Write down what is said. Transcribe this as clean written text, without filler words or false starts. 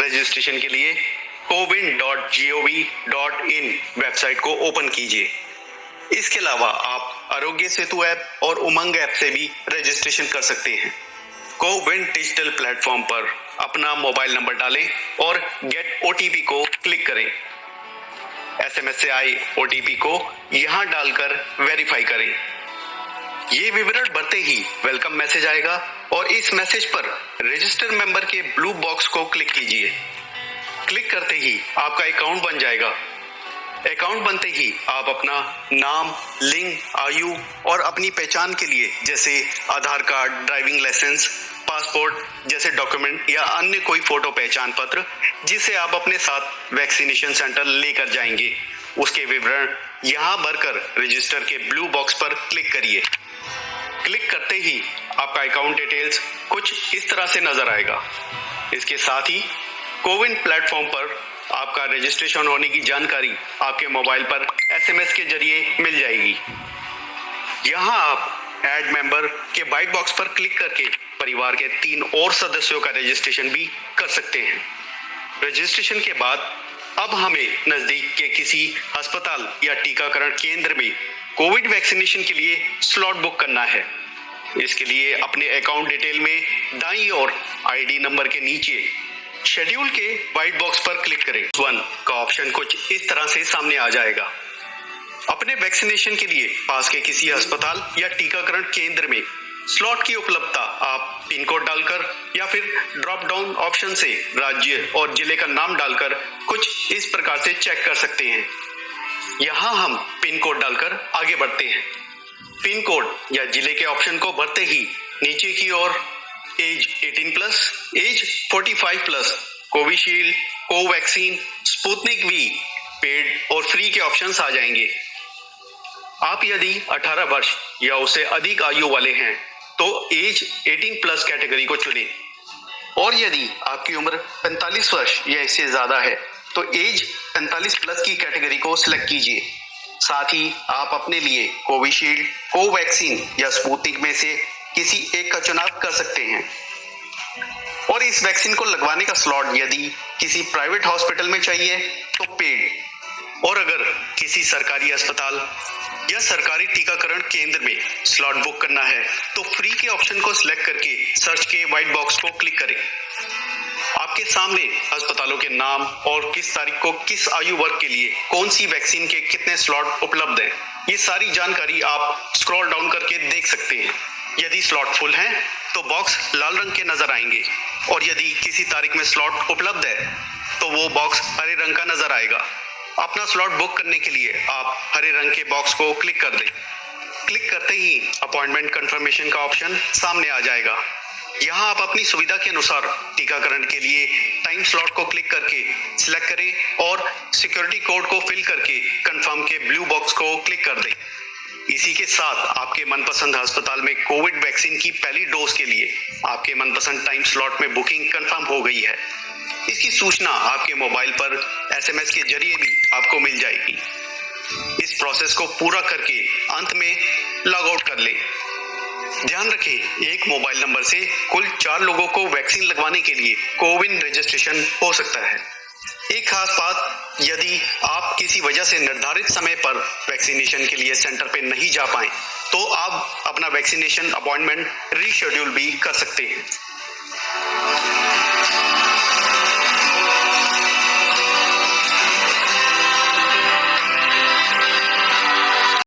Registration के लिए cowin.gov.in website को ओपन कीजिए। इसके अलावा आप आरोग्य सेतु ऐप और उमंग ऐप से भी रजिस्ट्रेशन कर सकते हैं। कोविन डिजिटल प्लेटफॉर्म पर अपना मोबाइल नंबर डालें और गेट ओटीपी को क्लिक करें। एसएमएस से आए ओटीपी को यहां डालकर वेरीफाई करें। ये विवरण भरते ही वेलकम मैसेज आएगा और इस मैसेज पर रजिस्टर मेंबर के ब्लू बॉक्स को क्लिक कीजिए। क्लिक करते ही आपका अकाउंट बन जाएगा। अकाउंट बनते ही आप अपना नाम, लिंग, आयु और अपनी पहचान के लिए जैसे आधार कार्ड, ड्राइविंग लाइसेंस, पासपोर्ट जैसे डॉक्यूमेंट या अन्य कोई फोटो पहचान पत्र जिसे आप अपने साथ वैक्सीनेशन सेंटर लेकर जाएंगे, उसके विवरण यहां भरकर रजिस्टर के ब्लू बॉक्स पर क्लिक करिए। क्लिक करते ही आपका अकाउंट डिटेल्स कुछ इस तरह से नजर आएगा। इसके साथ ही कोविन प्लेटफॉर्म पर आपका रजिस्ट्रेशन होने की जानकारी आपके मोबाइल पर एसएमएस के जरिए मिल जाएगी। यहां आप ऐड मेंबर के वाइट बॉक्स पर क्लिक करके परिवार के 3 और सदस्यों का रजिस्ट्रेशन भी कर सकते हैं। रजिस्ट्रेशन के बाद अब हमें नजदीक के किसी अस्पताल या टीकाकरण केंद्र में कोविड वैक्सीनेशन के लिए स्लॉट बुक करना है। इसके लिए अपने अकाउंट डिटेल में दाईं ओर आईडी नंबर के नीचे शेड्यूल के व्हाइट बॉक्स पर क्लिक करें। 1 का ऑप्शन कुछ इस तरह से सामने आ जाएगा। अपने वैक्सीनेशन के लिए पास के किसी अस्पताल या टीकाकरण केंद्र में स्लॉट की उपलब्धता आप पिन कोड डालकर या फिर ड्रॉप डाउन ऑप्शन से राज्य और जिले का नाम डालकर कुछ इस प्रकार से चेक कर सकते हैं। यहाँ हम पिन कोड डालकर आगे बढ़ते हैं। पिन कोड या जिले के ऑप्शन को भरते ही नीचे की ओर age 18+, age 45+, Covishield, Covaxin, Sputnik V, paid और फ्री के ऑप्शंस आ जाएंगे। आप यदि 18 वर्ष या उससे अधिक आयु वाले हैं तो एज 18+ कैटेगरी को चुनें और यदि आपकी उम्र 45 वर्ष या इससे ज्यादा है तो एज 45+ की कैटेगरी को सिलेक्ट कीजिए। साथ ही आप अपने लिए कोविशील्ड, कोवैक्सीन या स्पुतनिक में से किसी एक का चुनाव कर सकते हैं और इस वैक्सीन को लगवाने का स्लॉट यदि किसी प्राइवेट हॉस्पिटल में चाहिए तो पेड, और अगर किसी सरकारी अस्पताल या सरकारी टीकाकरण केंद्र में स्लॉट बुक करना है तो फ्री के ऑप्शन को सिलेक्ट करके सर्च के व्हाइट बॉक्स को क्लिक करें। आपके सामने अस्पतालों के नाम और किस तारीख को किस आयु वर्ग के लिए कौन सी वैक्सीन के कितने स्लॉट उपलब्ध हैं, ये सारी जानकारी आप स्क्रॉल डाउन करके देख सकते हैं। यदि स्लॉट फुल है तो बॉक्स लाल रंग के नजर आएंगे और यदि किसी तारीख में स्लॉट उपलब्ध है तो वो बॉक्स हरे रंग का नजर आएगा। अपना स्लॉट बुक करने के लिए आप हरे रंग के बॉक्स को क्लिक कर दें। क्लिक करते ही अपॉइंटमेंट कंफर्मेशन का ऑप्शन सामने आ जाएगा। यहाँ आप अपनी सुविधा के अनुसार टीकाकरण के लिए टाइम स्लॉट को क्लिक करके सिलेक्ट करें और सिक्योरिटी कोड को फिल करके कंफर्म के ब्लू बॉक्स को क्लिक कर दें। इसी के साथ आपके मनपसंद अस्पताल में कोविड वैक्सीन की पहली डोज के लिए आपके मनपसंद टाइम स्लॉट में बुकिंग कंफर्म हो गई है। इसकी सूचना आपके मोबाइल पर एसएमएस के जरिए भी आपको मिल जाएगी। इस प्रोसेस को पूरा करके अंत में लॉग आउट कर लें। ध्यान रखें, एक मोबाइल नंबर से कुल 4 लोगों को वैक्सीन लगवाने के लिए कोविन रजिस्ट्रेशन हो सकता है। एक खास बात, यदि आप किसी वजह से निर्धारित समय पर वैक्सीनेशन के लिए सेंटर पे नहीं जा पाए तो आप अपना वैक्सीनेशन अपॉइंटमेंट रीशेड्यूल भी कर सकते हैं।